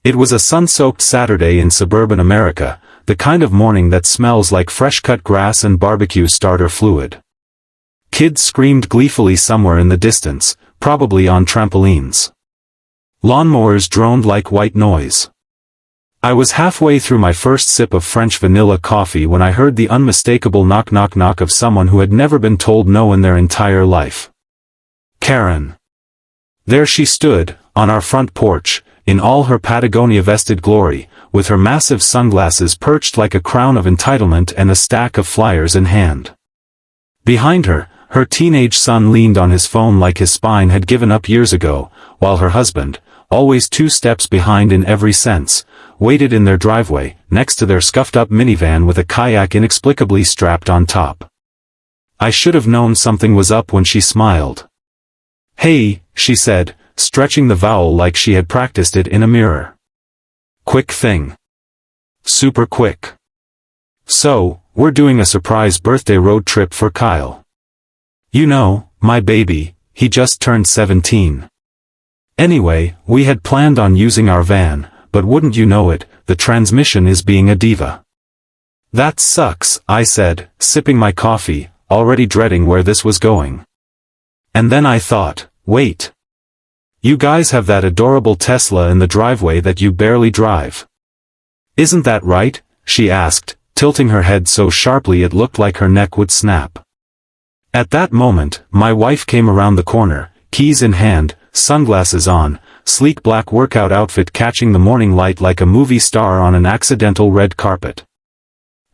It was a sun-soaked Saturday in suburban America, the kind of morning that smells like fresh-cut grass and barbecue starter fluid. Kids screamed gleefully somewhere in the distance, probably on trampolines. Lawnmowers droned like white noise. I was halfway through my first sip of French vanilla coffee when I heard the unmistakable knock-knock-knock of someone who had never been told no in their entire life. Karen. There she stood, on our front porch, in all her Patagonia-vested glory, with her massive sunglasses perched like a crown of entitlement and a stack of flyers in hand. Behind her, her teenage son leaned on his phone like his spine had given up years ago, while her husband, always 2 steps behind in every sense, waited in their driveway, next to their scuffed-up minivan with a kayak inexplicably strapped on top. I should have known something was up when she smiled. "Hey," she said, stretching the vowel like she had practiced it in a mirror. "Quick thing. Super quick. So, we're doing a surprise birthday road trip for Kyle. You know, my baby, he just turned 17. Anyway, we had planned on using our van, but wouldn't you know it, the transmission is being a diva." "That sucks," I said, sipping my coffee, already dreading where this was going. And then I thought, wait. You guys have that adorable Tesla in the driveway that you barely drive. "Isn't that right?" she asked, tilting her head so sharply it looked like her neck would snap. At that moment, my wife came around the corner, keys in hand, sunglasses on, sleek black workout outfit catching the morning light like a movie star on an accidental red carpet.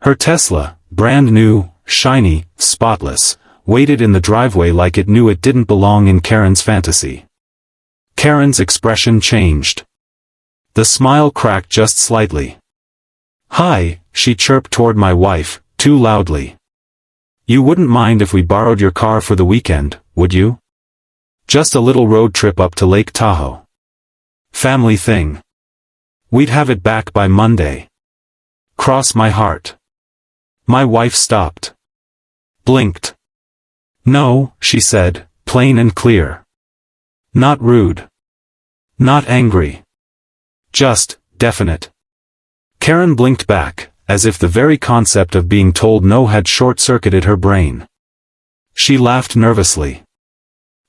Her Tesla, brand new, shiny, spotless, waited in the driveway like it knew it didn't belong in Karen's fantasy. Karen's expression changed. The smile cracked just slightly. "Hi," she chirped toward my wife, too loudly. "You wouldn't mind if we borrowed your car for the weekend, would you? Just a little road trip up to Lake Tahoe. Family thing. We'd have it back by Monday." Cross my heart. My wife stopped. Blinked. "No," she said, plain and clear. Not rude. Not angry. Just, definite. Karen blinked back, as if the very concept of being told no had short-circuited her brain. She laughed nervously.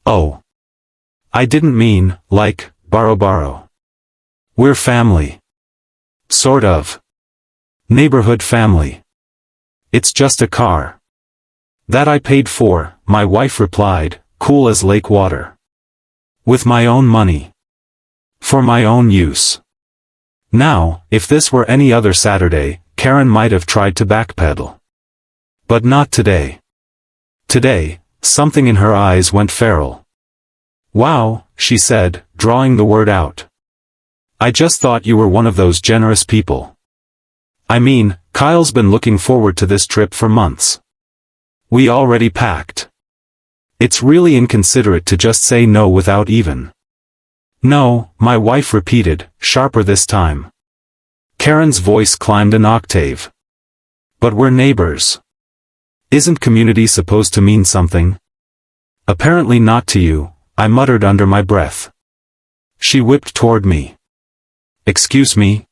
"Oh. I didn't mean, like, borrow. We're family. Sort of. Neighborhood family. It's just a car. That I paid for," my wife replied, cool as lake water. "With my own money. For my own use." Now, if this were any other Saturday, Karen might have tried to backpedal. But not today. Today, something in her eyes went feral. "Wow," she said, drawing the word out. "I just thought you were one of those generous people. I mean, Kyle's been looking forward to this trip for months. We already packed. It's really inconsiderate to just say no without even." "No," my wife repeated, sharper this time. Karen's voice climbed an octave. "But we're neighbors. Isn't community supposed to mean something?" "Apparently not to you," I muttered under my breath. She whipped toward me. "Excuse me?"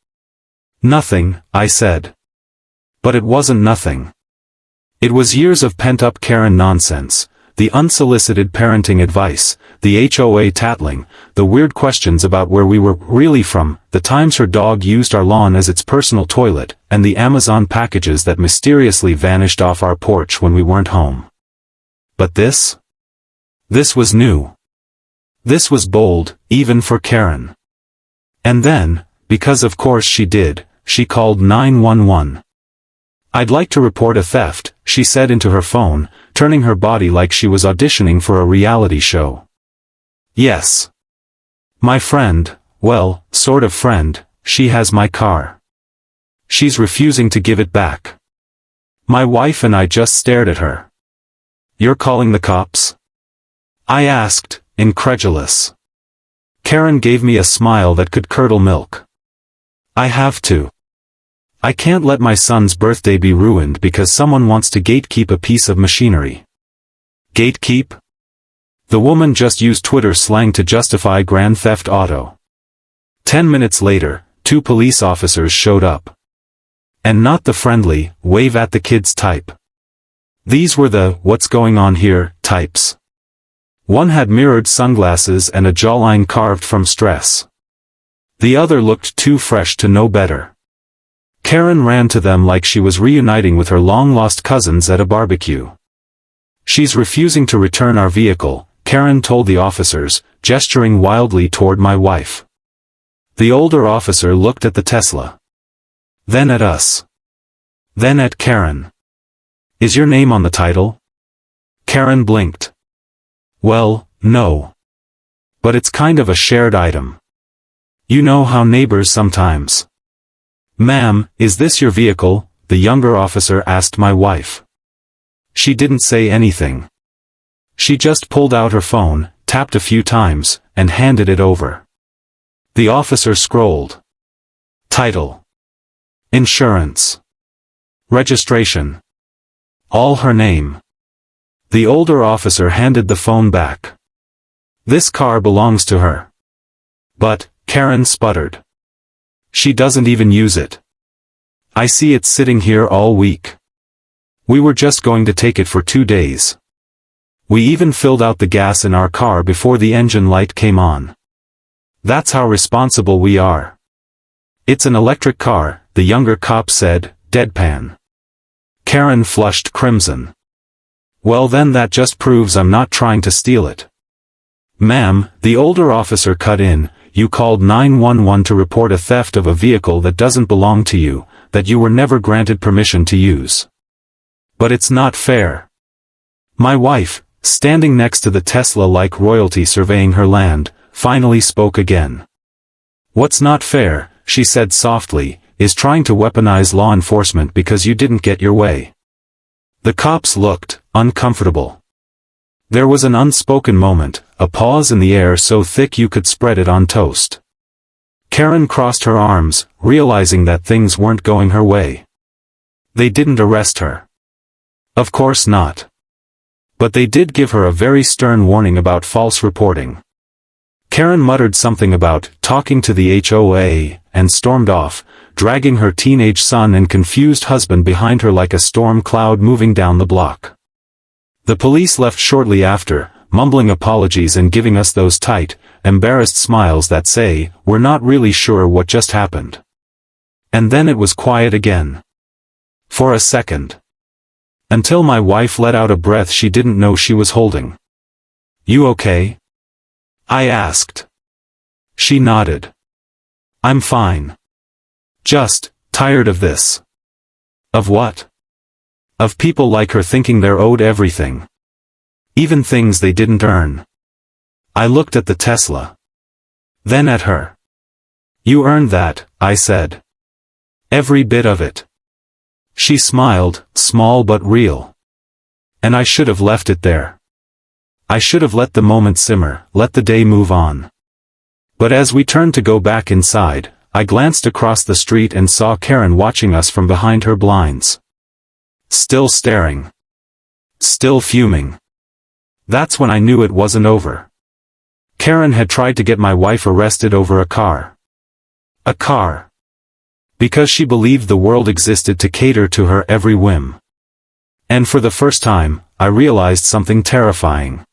"Nothing," I said. But it wasn't nothing. It was years of pent-up Karen nonsense, the unsolicited parenting advice, the HOA tattling, the weird questions about where we were really from, the times her dog used our lawn as its personal toilet, and the Amazon packages that mysteriously vanished off our porch when we weren't home. But this? This was new. This was bold, even for Karen. And then, because of course she did, she called 911. "I'd like to report a theft," she said into her phone, turning her body like she was auditioning for a reality show. "Yes. My friend, well, sort of friend, she has my car. She's refusing to give it back." My wife and I just stared at her. "You're calling the cops?" I asked, incredulous. Karen gave me a smile that could curdle milk. "I have to. I can't let my son's birthday be ruined because someone wants to gatekeep a piece of machinery." Gatekeep? The woman just used Twitter slang to justify Grand Theft Auto. 10 minutes later, 2 police officers showed up. And not the friendly, wave at the kids type. These were the, what's going on here, types. One had mirrored sunglasses and a jawline carved from stress. The other looked too fresh to know better. Karen ran to them like she was reuniting with her long-lost cousins at a barbecue. "She's refusing to return our vehicle," Karen told the officers, gesturing wildly toward my wife. The older officer looked at the Tesla. Then at us. Then at Karen. "Is your name on the title?" Karen blinked. "Well, no. But it's kind of a shared item. You know how neighbors sometimes." "Ma'am, is this your vehicle?" the younger officer asked my wife. She didn't say anything. She just pulled out her phone, tapped a few times, and handed it over. The officer scrolled. Title. Insurance. Registration. All her name. The older officer handed the phone back. "This car belongs to her." "But," Karen sputtered. "She doesn't even use it. I see it sitting here all week. We were just going to take it for 2 days. We even filled out the gas in our car before the engine light came on. That's how responsible we are." "It's an electric car," the younger cop said, deadpan. Karen flushed crimson. "Well then that just proves I'm not trying to steal it." "Ma'am," the older officer cut in, "you called 911 to report a theft of a vehicle that doesn't belong to you, that you were never granted permission to use. But it's not fair." My wife, standing next to the Tesla like royalty surveying her land, finally spoke again. "What's not fair," she said softly, "is trying to weaponize law enforcement because you didn't get your way." The cops looked uncomfortable. There was an unspoken moment, a pause in the air so thick you could spread it on toast. Karen crossed her arms, realizing that things weren't going her way. They didn't arrest her. Of course not. But they did give her a very stern warning about false reporting. Karen muttered something about talking to the HOA, and stormed off, dragging her teenage son and confused husband behind her like a storm cloud moving down the block. The police left shortly after, mumbling apologies and giving us those tight, embarrassed smiles that say, "We're not really sure what just happened." And then it was quiet again. For a second. Until my wife let out a breath she didn't know she was holding. "You okay?" I asked. She nodded. "I'm fine. Just, tired of this." "Of what?" "Of people like her thinking they're owed everything. Even things they didn't earn." I looked at the Tesla. Then at her. "You earned that," I said. "Every bit of it." She smiled, small but real. "And I should have left it there. I should have let the moment simmer, let the day move on." But as we turned to go back inside, I glanced across the street and saw Karen watching us from behind her blinds. Still staring. Still fuming. That's when I knew it wasn't over. Karen had tried to get my wife arrested over a car. A car. Because she believed the world existed to cater to her every whim. And for the first time, I realized something terrifying.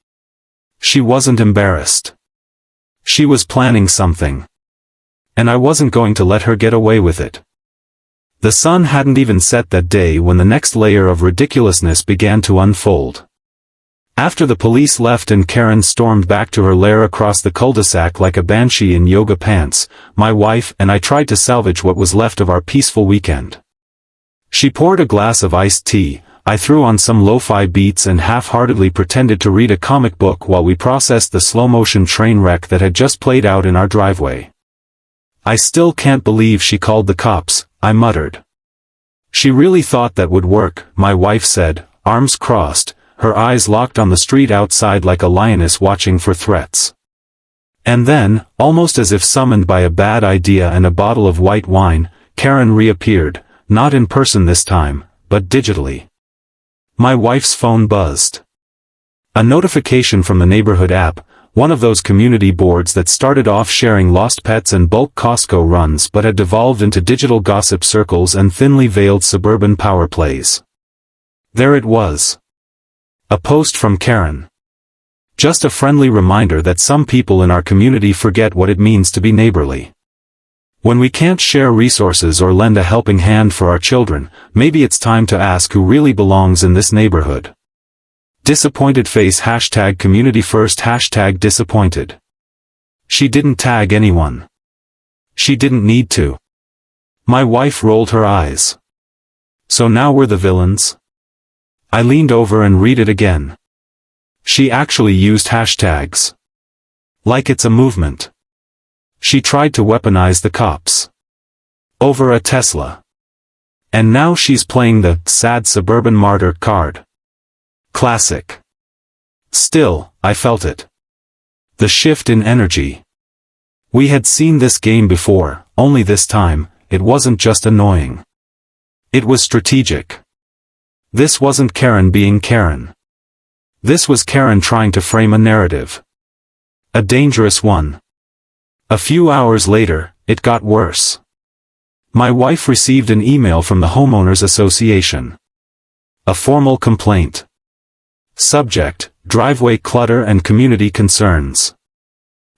She wasn't embarrassed. She was planning something. And I wasn't going to let her get away with it. The sun hadn't even set that day when the next layer of ridiculousness began to unfold. After the police left and Karen stormed back to her lair across the cul-de-sac like a banshee in yoga pants, my wife and I tried to salvage what was left of our peaceful weekend. She poured a glass of iced tea, I threw on some lo-fi beats and half-heartedly pretended to read a comic book while we processed the slow-motion train wreck that had just played out in our driveway. "I still can't believe she called the cops," I muttered. "She really thought that would work," my wife said, arms crossed, her eyes locked on the street outside like a lioness watching for threats. And then, almost as if summoned by a bad idea and a bottle of white wine, Karen reappeared, not in person this time, but digitally. My wife's phone buzzed. A notification from the neighborhood app, One of those community boards that started off sharing lost pets and bulk Costco runs but had devolved into digital gossip circles and thinly veiled suburban power plays. There it was. A post from Karen. Just a friendly reminder that some people in our community forget what it means to be neighborly. When we can't share resources or lend a helping hand for our children, maybe it's time to ask who really belongs in this neighborhood. Disappointed face #community first #disappointed. She didn't tag anyone. She didn't need to. My wife rolled her eyes. So now we're the villains? I leaned over and read it again. She actually used hashtags. Like it's a movement. She tried to weaponize the cops. Over a Tesla. And now she's playing the sad suburban martyr card. Classic. Still, I felt it. The shift in energy. We had seen this game before, only this time, it wasn't just annoying. It was strategic. This wasn't Karen being Karen. This was Karen trying to frame a narrative. A dangerous one. A few hours later, it got worse. My wife received an email from the Homeowners Association. A formal complaint. Subject, driveway clutter and community concerns.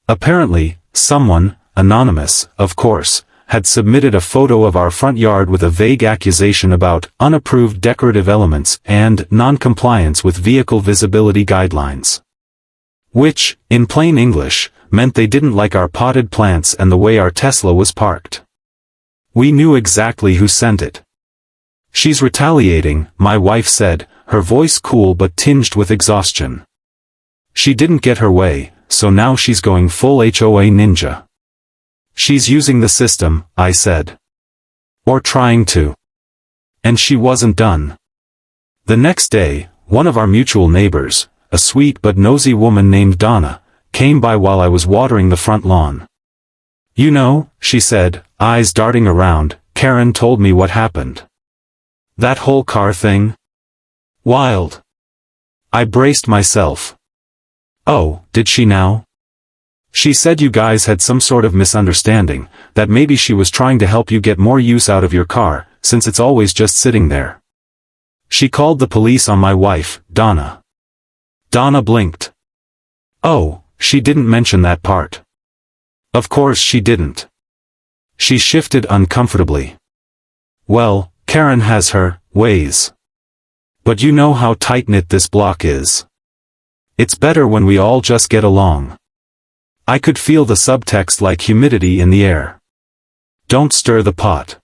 Apparently, someone, anonymous, of course, had submitted a photo of our front yard with a vague accusation about unapproved decorative elements and non-compliance with vehicle visibility guidelines. Which, in plain English, meant they didn't like our potted plants and the way our Tesla was parked. We knew exactly who sent it. She's retaliating, my wife said, her voice cool but tinged with exhaustion. She didn't get her way, so now she's going full HOA ninja. She's using the system, I said. Or trying to. And she wasn't done. The next day, one of our mutual neighbors, a sweet but nosy woman named Donna, came by while I was watering the front lawn. You know, she said, eyes darting around, Karen told me what happened. That whole car thing? Wild. I braced myself. Oh, did she now? She said you guys had some sort of misunderstanding, that maybe she was trying to help you get more use out of your car, since it's always just sitting there. She called the police on my wife, Donna. Donna blinked. Oh, she didn't mention that part. Of course she didn't. She shifted uncomfortably. Well, Karen has her ways. But you know how tight-knit this block is. It's better when we all just get along. I could feel the subtext like humidity in the air. Don't stir the pot.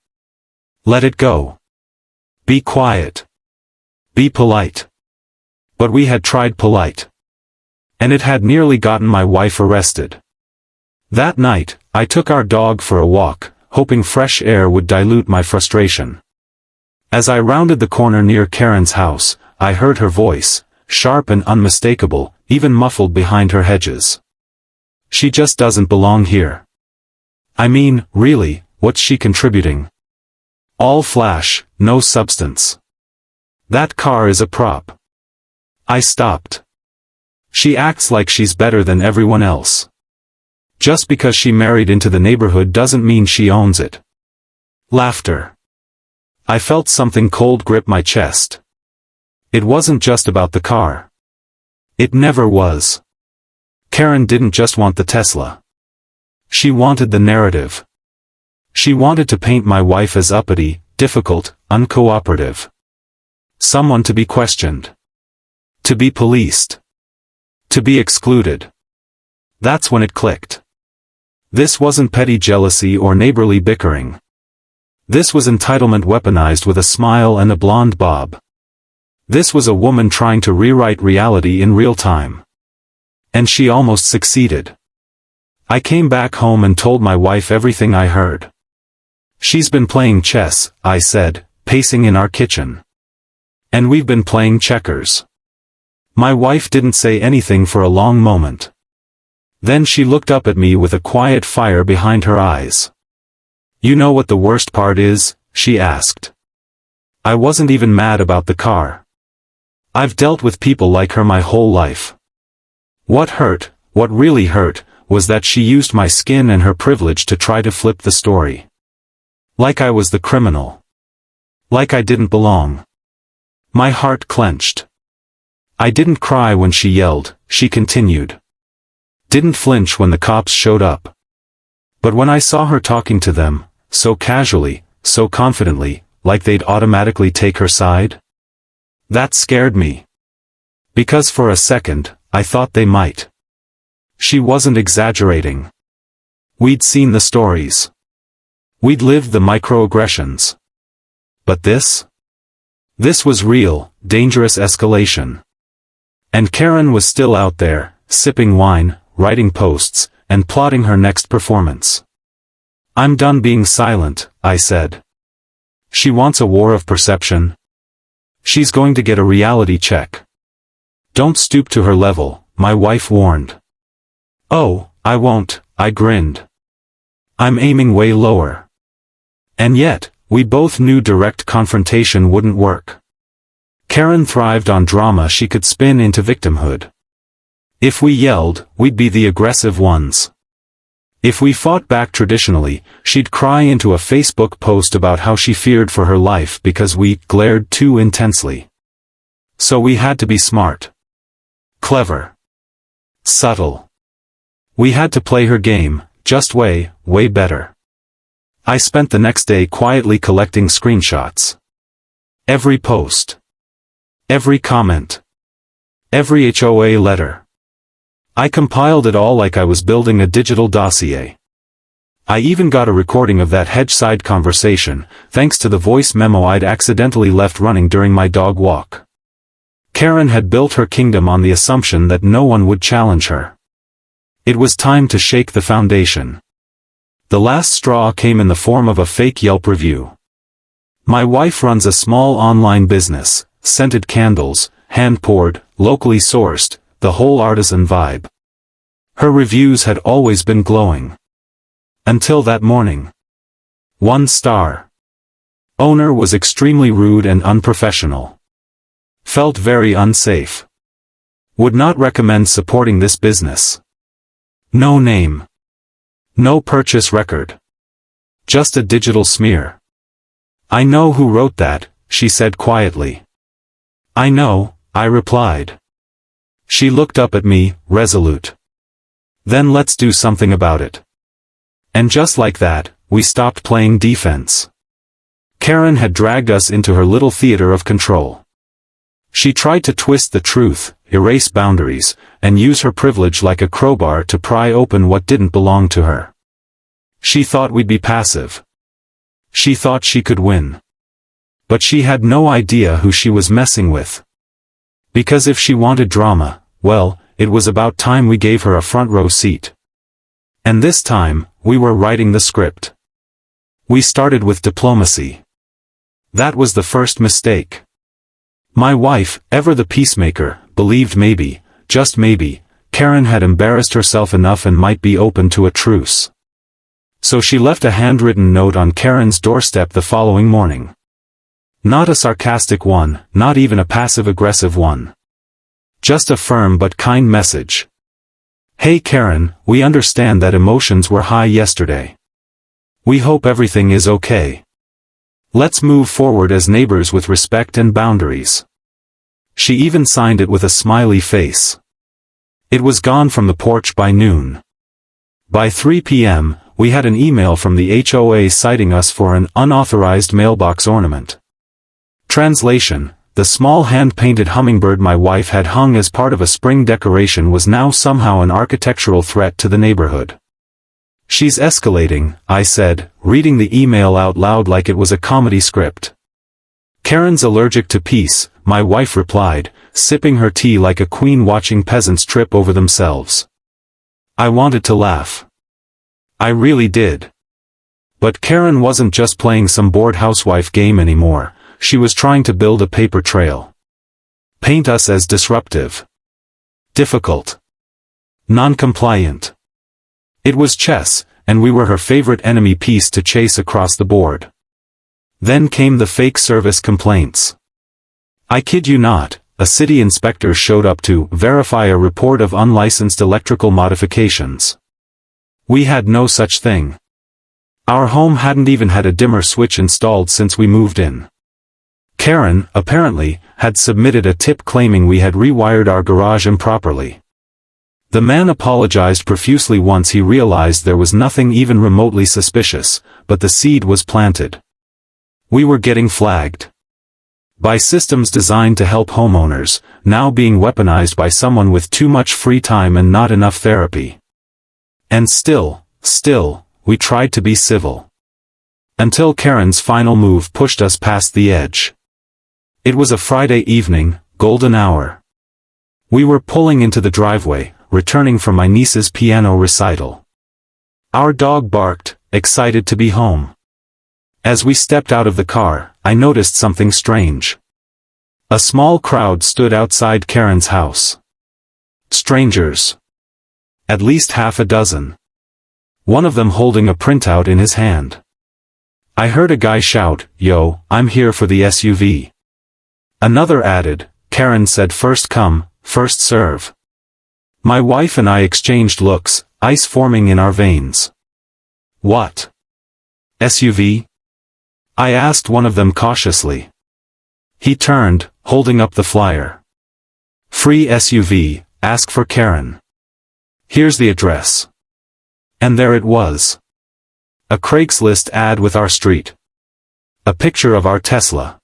Let it go. Be quiet. Be polite. But we had tried polite. And it had nearly gotten my wife arrested. That night, I took our dog for a walk, hoping fresh air would dilute my frustration. As I rounded the corner near Karen's house, I heard her voice, sharp and unmistakable, even muffled behind her hedges. She just doesn't belong here. I mean, really, what's she contributing? All flash, no substance. That car is a prop. I stopped. She acts like she's better than everyone else. Just because she married into the neighborhood doesn't mean she owns it. Laughter. I felt something cold grip my chest. It wasn't just about the car. It never was. Karen didn't just want the Tesla. She wanted the narrative. She wanted to paint my wife as uppity, difficult, uncooperative. Someone to be questioned. To be policed. To be excluded. That's when it clicked. This wasn't petty jealousy or neighborly bickering. This was entitlement weaponized with a smile and a blonde bob. This was a woman trying to rewrite reality in real time. And she almost succeeded. I came back home and told my wife everything I heard. She's been playing chess, I said, pacing in our kitchen. And we've been playing checkers. My wife didn't say anything for a long moment. Then she looked up at me with a quiet fire behind her eyes. You know what the worst part is? She asked. I wasn't even mad about the car. I've dealt with people like her my whole life. What hurt what really hurt, was that she used my skin and her privilege to try to flip the story. Like I was the criminal. Like I didn't belong. My heart clenched. I didn't cry when she yelled, she continued. Didn't flinch when the cops showed up. But when I saw her talking to them, so casually, so confidently, like they'd automatically take her side, that scared me. Because for a second, I thought they might. She wasn't exaggerating. We'd seen the stories. We'd lived the microaggressions. But this? This was real, dangerous escalation. And Karen was still out there, sipping wine, writing posts, and plotting her next performance. I'm done being silent, I said. She wants a war of perception. She's going to get a reality check. Don't stoop to her level, my wife warned. Oh, I won't, I grinned. I'm aiming way lower. And yet, we both knew direct confrontation wouldn't work. Karen thrived on drama she could spin into victimhood. If we yelled, we'd be the aggressive ones. If we fought back traditionally, she'd cry into a Facebook post about how she feared for her life because we glared too intensely. So we had to be smart. Clever. Subtle. We had to play her game, just way better. I spent the next day quietly collecting screenshots. Every post. Every comment. Every HOA letter. I compiled it all like I was building a digital dossier. I even got a recording of that hedge-side conversation, thanks to the voice memo I'd accidentally left running during my dog walk. Karen had built her kingdom on the assumption that no one would challenge her. It was time to shake the foundation. The last straw came in the form of a fake Yelp review. My wife runs a small online business, scented candles, hand-poured, locally sourced, the whole artisan vibe. Her reviews had always been glowing. Until that morning. 1 star. Owner was extremely rude and unprofessional. Felt very unsafe. Would not recommend supporting this business. No name. No purchase record. Just a digital smear. I know who wrote that, she said quietly. I know, I replied. She looked up at me, resolute. Then let's do something about it. And just like that, we stopped playing defense. Karen had dragged us into her little theater of control. She tried to twist the truth, erase boundaries, and use her privilege like a crowbar to pry open what didn't belong to her. She thought we'd be passive. She thought she could win. But she had no idea who she was messing with. Because if she wanted drama, well, it was about time we gave her a front row seat. And this time, we were writing the script. We started with diplomacy. That was the first mistake. My wife, ever the peacemaker, believed maybe, just maybe, Karen had embarrassed herself enough and might be open to a truce. So she left a handwritten note on Karen's doorstep the following morning. Not a sarcastic one, not even a passive-aggressive one. Just a firm but kind message. Hey Karen, we understand that emotions were high yesterday. We hope everything is okay. Let's move forward as neighbors with respect and boundaries. She even signed it with a smiley face. It was gone from the porch by noon. By 3 p.m., we had an email from the HOA citing us for an unauthorized mailbox ornament. Translation: the small hand-painted hummingbird my wife had hung as part of a spring decoration was now somehow an architectural threat to the neighborhood. She's escalating, I said, reading the email out loud like it was a comedy script. Karen's allergic to peace, my wife replied, sipping her tea like a queen watching peasants trip over themselves. I wanted to laugh. I really did. But Karen wasn't just playing some bored housewife game anymore, she was trying to build a paper trail. Paint us as disruptive. Difficult. Non-compliant. It was chess, and we were her favorite enemy piece to chase across the board. Then came the fake service complaints. I kid you not, a city inspector showed up to verify a report of unlicensed electrical modifications. We had no such thing. Our home hadn't even had a dimmer switch installed since we moved in. Karen, apparently, had submitted a tip claiming we had rewired our garage improperly. The man apologized profusely once he realized there was nothing even remotely suspicious, but the seed was planted. We were getting flagged by systems designed to help homeowners, now being weaponized by someone with too much free time and not enough therapy. And still, we tried to be civil. Until Karen's final move pushed us past the edge. It was a Friday evening, golden hour. We were pulling into the driveway, returning from my niece's piano recital. Our dog barked, excited to be home. As we stepped out of the car, I noticed something strange. A small crowd stood outside Karen's house. Strangers. At least half a dozen. One of them holding a printout in his hand. I heard a guy shout, "Yo, I'm here for the SUV." Another added, "Karen said first come, first serve." My wife and I exchanged looks, ice forming in our veins. "What? SUV?" I asked one of them cautiously. He turned, holding up the flyer. "Free SUV, ask for Karen. Here's the address." And there it was. A Craigslist ad with our street. A picture of our Tesla.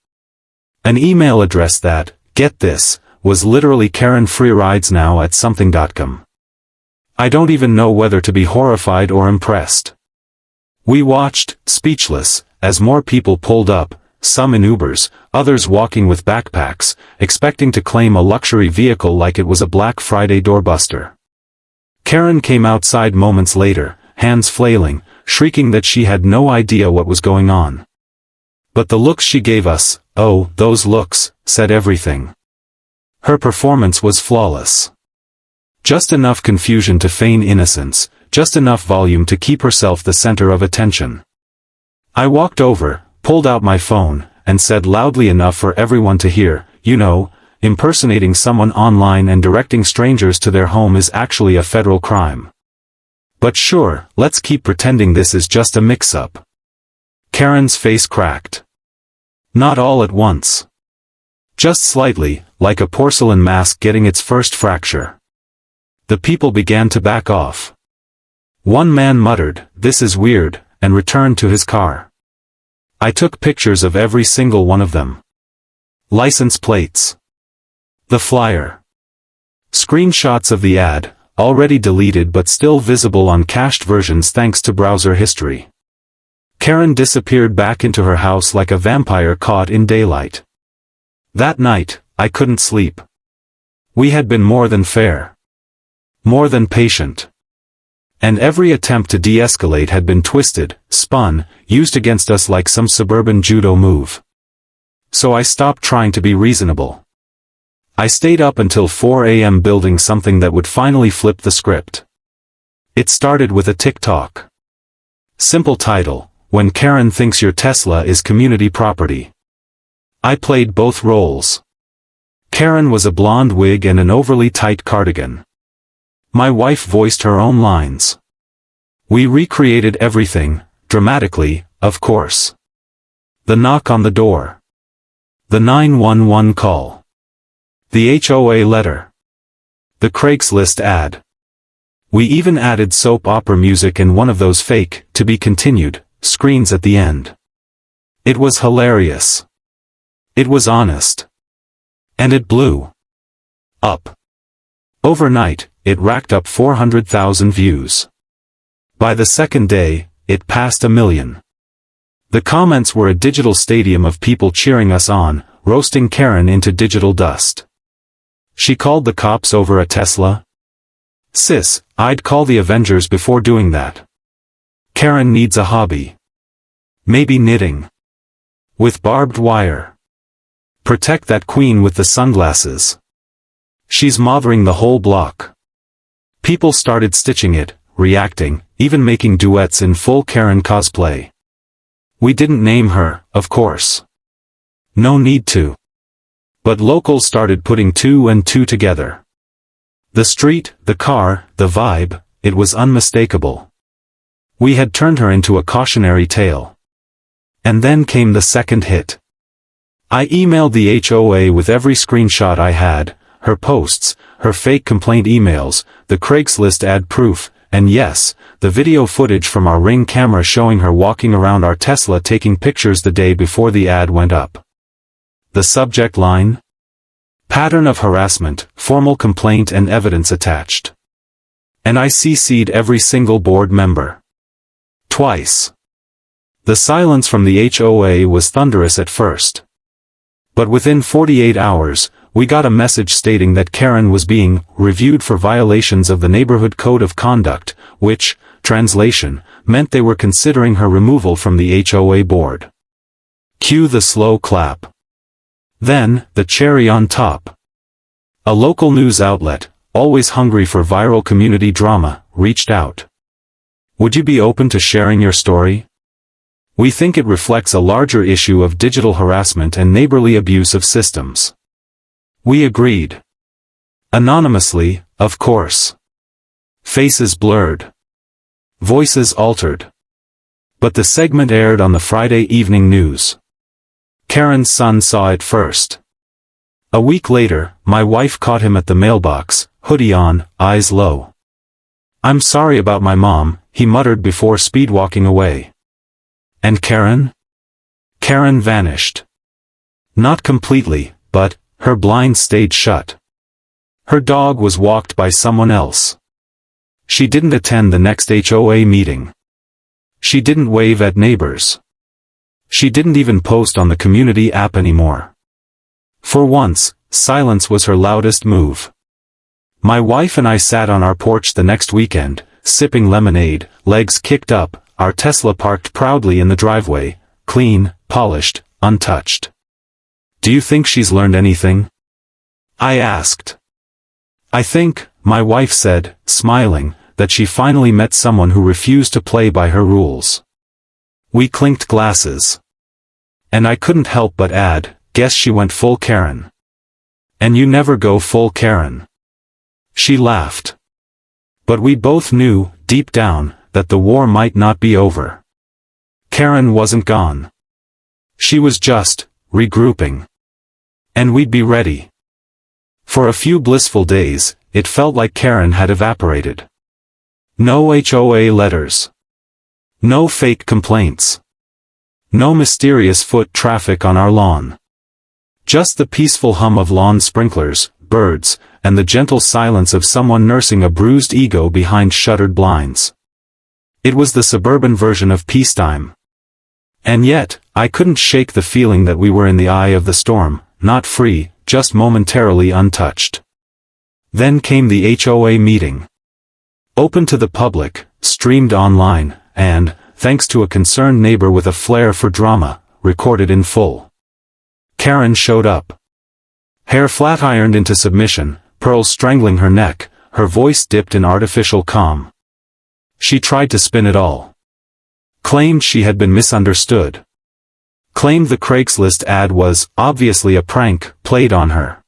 An email address that, get this, was literally Karen free rides now at something.com. I don't even know whether to be horrified or impressed. We watched, speechless, as more people pulled up, some in Ubers, others walking with backpacks, expecting to claim a luxury vehicle like it was a Black Friday doorbuster. Karen came outside moments later, hands flailing, shrieking that she had no idea what was going on. But the looks she gave us, oh, those looks, said everything. Her performance was flawless. Just enough confusion to feign innocence, just enough volume to keep herself the center of attention. I walked over, pulled out my phone, and said loudly enough for everyone to hear, "You know, impersonating someone online and directing strangers to their home is actually a federal crime. But sure, let's keep pretending this is just a mix-up." Karen's face cracked. Not all at once. Just slightly, like a porcelain mask getting its first fracture. The people began to back off. One man muttered, "This is weird," and returned to his car. I took pictures of every single one of them. License plates. The flyer. Screenshots of the ad, already deleted but still visible on cached versions thanks to browser history. Karen disappeared back into her house like a vampire caught in daylight. That night, I couldn't sleep. We had been more than fair. More than patient. And every attempt to de-escalate had been twisted, spun, used against us like some suburban judo move. So I stopped trying to be reasonable. I stayed up until 4 a.m. building something that would finally flip the script. It started with a TikTok. Simple title, "When Karen Thinks Your Tesla is Community Property." I played both roles. Karen was a blonde wig and an overly tight cardigan. My wife voiced her own lines. We recreated everything, dramatically, of course. The knock on the door. The 911 call. The HOA letter. The Craigslist ad. We even added soap opera music and one of those fake, to be continued, screens at the end. It was hilarious. It was honest. And it blew up. Overnight, it racked up 400,000 views. By the second day, it passed 1 million. The comments were a digital stadium of people cheering us on, roasting Karen into digital dust. She called the cops over a Tesla? Sis, I'd call the Avengers before doing that. Karen needs a hobby. Maybe knitting. With barbed wire. Protect that queen with the sunglasses. She's mothering the whole block. People started stitching it, reacting, even making duets in full Karen cosplay. We didn't name her, of course. No need to. But locals started putting two and two together. The street, the car, the vibe, it was unmistakable. We had turned her into a cautionary tale. And then came the second hit. I emailed the HOA with every screenshot I had, her posts, her fake complaint emails, the Craigslist ad proof, and yes, the video footage from our Ring camera showing her walking around our Tesla taking pictures the day before the ad went up. The subject line? Pattern of harassment, formal complaint and evidence attached. And I CC'd every single board member. Twice. The silence from the HOA was thunderous at first. But within 48 hours, we got a message stating that Karen was being reviewed for violations of the Neighborhood Code of Conduct, which, translation, meant they were considering her removal from the HOA board. Cue the slow clap. Then, the cherry on top. A local news outlet, always hungry for viral community drama, reached out. Would you be open to sharing your story? We think it reflects a larger issue of digital harassment and neighborly abuse of systems. We agreed. Anonymously, of course. Faces blurred. Voices altered. But the segment aired on the Friday evening news. Karen's son saw it first. A week later, my wife caught him at the mailbox, hoodie on, eyes low. "I'm sorry about my mom," he muttered before speed-walking away. And Karen? Karen vanished. Not completely, but her blind stayed shut. Her dog was walked by someone else. She didn't attend the next HOA meeting. She didn't wave at neighbors. She didn't even post on the community app anymore. For once, silence was her loudest move. My wife and I sat on our porch the next weekend, sipping lemonade, legs kicked up, our Tesla parked proudly in the driveway, clean, polished, untouched. "Do you think she's learned anything?" I asked. "I think," my wife said, smiling, "that she finally met someone who refused to play by her rules." We clinked glasses. And I couldn't help but add, "Guess she went full Karen." "And you never go full Karen." She laughed. But we both knew, deep down, that the war might not be over. Karen wasn't gone. She was just regrouping. And we'd be ready. For a few blissful days, it felt like Karen had evaporated. No HOA letters. No fake complaints. No mysterious foot traffic on our lawn. Just the peaceful hum of lawn sprinklers, birds, and the gentle silence of someone nursing a bruised ego behind shuttered blinds. It was the suburban version of peacetime. And yet, I couldn't shake the feeling that we were in the eye of the storm, not free, just momentarily untouched. Then came the HOA meeting. Open to the public, streamed online, and, thanks to a concerned neighbor with a flair for drama, recorded in full. Karen showed up. Hair flat-ironed into submission, pearls strangling her neck, her voice dipped in artificial calm. She tried to spin it all. Claimed she had been misunderstood. Claimed the Craigslist ad was, obviously a prank, played on her.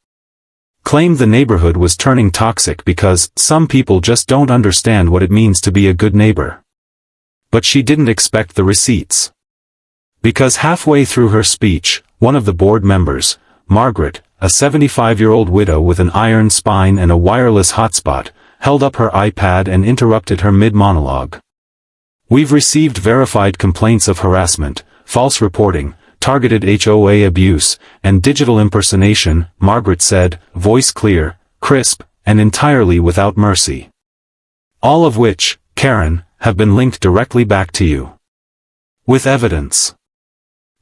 Claimed the neighborhood was turning toxic because some people just don't understand what it means to be a good neighbor. But she didn't expect the receipts. Because halfway through her speech, one of the board members, Margaret, a 75-year-old widow with an iron spine and a wireless hotspot, held up her iPad and interrupted her mid-monologue. "We've received verified complaints of harassment, false reporting, targeted HOA abuse, and digital impersonation," Margaret said, voice clear, crisp, and entirely without mercy. "All of which, Karen, have been linked directly back to you. With evidence."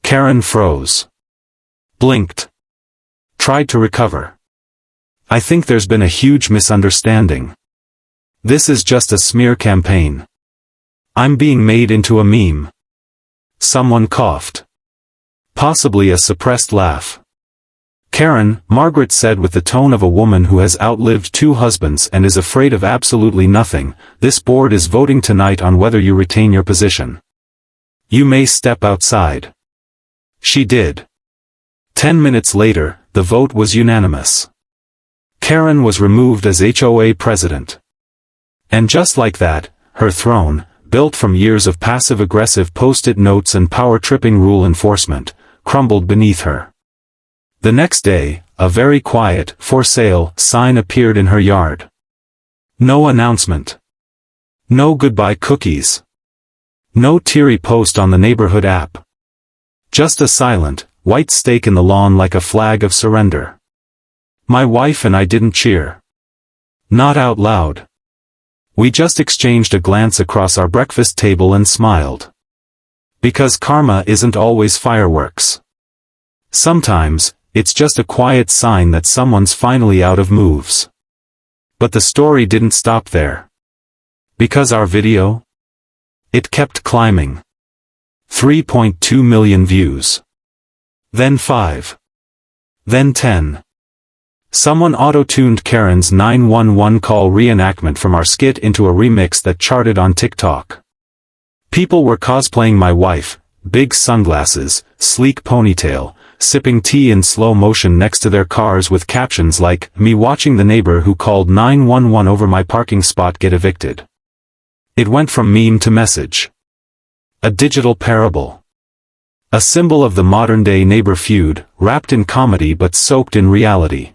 Karen froze. Blinked. Tried to recover. "I think there's been a huge misunderstanding. This is just a smear campaign. I'm being made into a meme." Someone coughed. Possibly a suppressed laugh. "Karen," Margaret said with the tone of a woman who has outlived 2 husbands and is afraid of absolutely nothing, "this board is voting tonight on whether you retain your position. You may step outside." She did. 10 minutes later, the vote was unanimous. Karen was removed as HOA president. And just like that, her throne, built from years of passive-aggressive post-it notes and power-tripping rule enforcement, crumbled beneath her. The next day, a very quiet, "For sale" sign appeared in her yard. No announcement. No goodbye cookies. No teary post on the neighborhood app. Just a silent, white stake in the lawn like a flag of surrender. My wife and I didn't cheer. Not out loud. We just exchanged a glance across our breakfast table and smiled. Because karma isn't always fireworks. Sometimes, it's just a quiet sign that someone's finally out of moves. But the story didn't stop there. Because our video? It kept climbing. 3.2 million views. Then 5. Then 10. Someone auto-tuned Karen's 911 call reenactment from our skit into a remix that charted on TikTok. People were cosplaying my wife, big sunglasses, sleek ponytail, sipping tea in slow motion next to their cars with captions like, "Me watching the neighbor who called 911 over my parking spot get evicted." It went from meme to message. A digital parable. A symbol of the modern-day neighbor feud, wrapped in comedy but soaked in reality.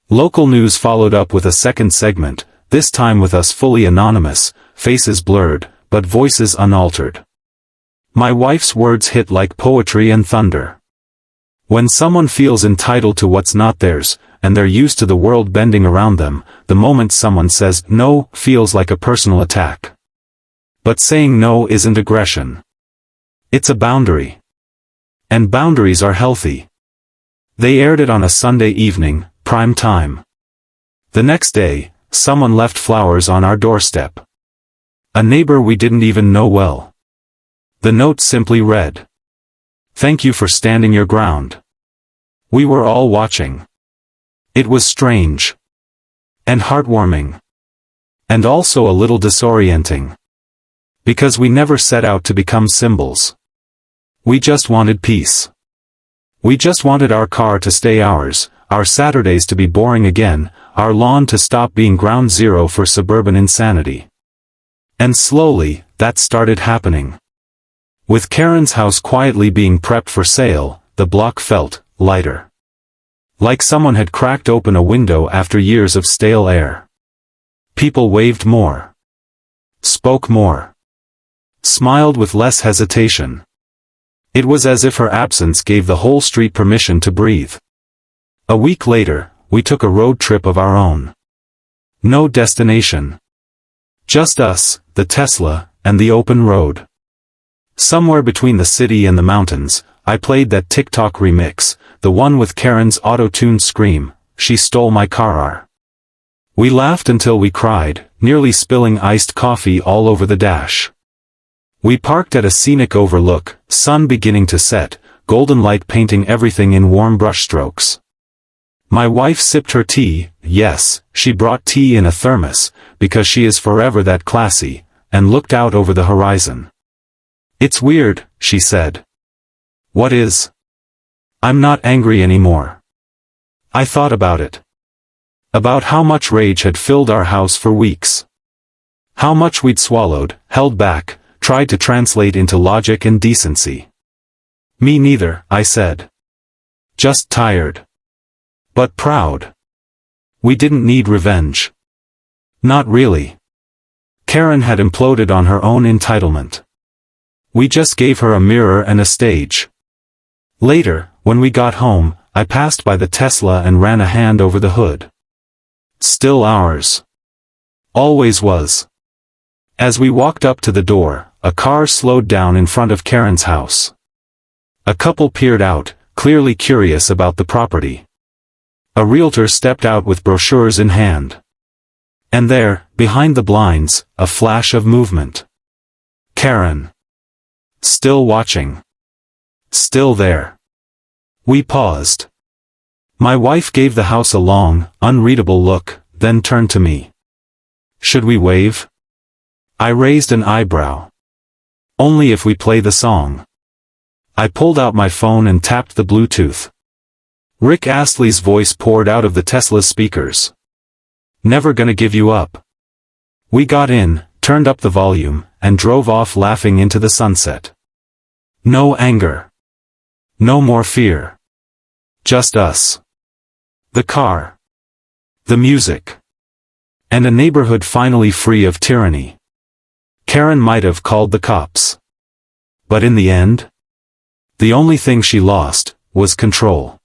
Local news followed up with a second segment, this time with us fully anonymous, faces blurred, but voices unaltered. My wife's words hit like poetry and thunder. When someone feels entitled to what's not theirs, and they're used to the world bending around them, the moment someone says no feels like a personal attack. But saying no isn't aggression. It's a boundary. And boundaries are healthy. They aired it on a Sunday evening, prime time. The next day, someone left flowers on our doorstep. A neighbor we didn't even know well. The note simply read, "Thank you for standing your ground." We were all watching. It was strange. And heartwarming. And also a little disorienting. Because we never set out to become symbols. We just wanted peace. We just wanted our car to stay ours, our Saturdays to be boring again, our lawn to stop being ground zero for suburban insanity. And slowly, that started happening. With Karen's house quietly being prepped for sale, the block felt lighter. Like someone had cracked open a window after years of stale air. People waved more. Spoke more. Smiled with less hesitation. It was as if her absence gave the whole street permission to breathe. A week later, we took a road trip of our own. No destination. Just us, the Tesla, and the open road. Somewhere between the city and the mountains, I played that TikTok remix, the one with Karen's auto-tuned scream, "She stole my car." We laughed until we cried, nearly spilling iced coffee all over the dash. We parked at a scenic overlook, sun beginning to set, golden light painting everything in warm brushstrokes. My wife sipped her tea, yes, she brought tea in a thermos, because she is forever that classy, and looked out over the horizon. "It's weird," she said. "What is?" "I'm not angry anymore." I thought about it. About how much rage had filled our house for weeks. How much we'd swallowed, held back, tried to translate into logic and decency. "Me neither," I said. "Just tired. But proud." We didn't need revenge. Not really. Karen had imploded on her own entitlement. We just gave her a mirror and a stage. Later, when we got home, I passed by the Tesla and ran a hand over the hood. Still ours. Always was. As we walked up to the door, a car slowed down in front of Karen's house. A couple peered out, clearly curious about the property. A realtor stepped out with brochures in hand. And there, behind the blinds, a flash of movement. Karen. Still watching. Still there. We paused. My wife gave the house a long, unreadable look, then turned to me. "Should we wave?" I raised an eyebrow. "Only if we play the song." I pulled out my phone and tapped the Bluetooth. Rick Astley's voice poured out of the Tesla's speakers. Never gonna give you up. We got in, turned up the volume, and drove off laughing into the sunset. No anger. No more fear. Just us. The car. The music. And a neighborhood finally free of tyranny. Karen might have called the cops. But in the end, the only thing she lost was control.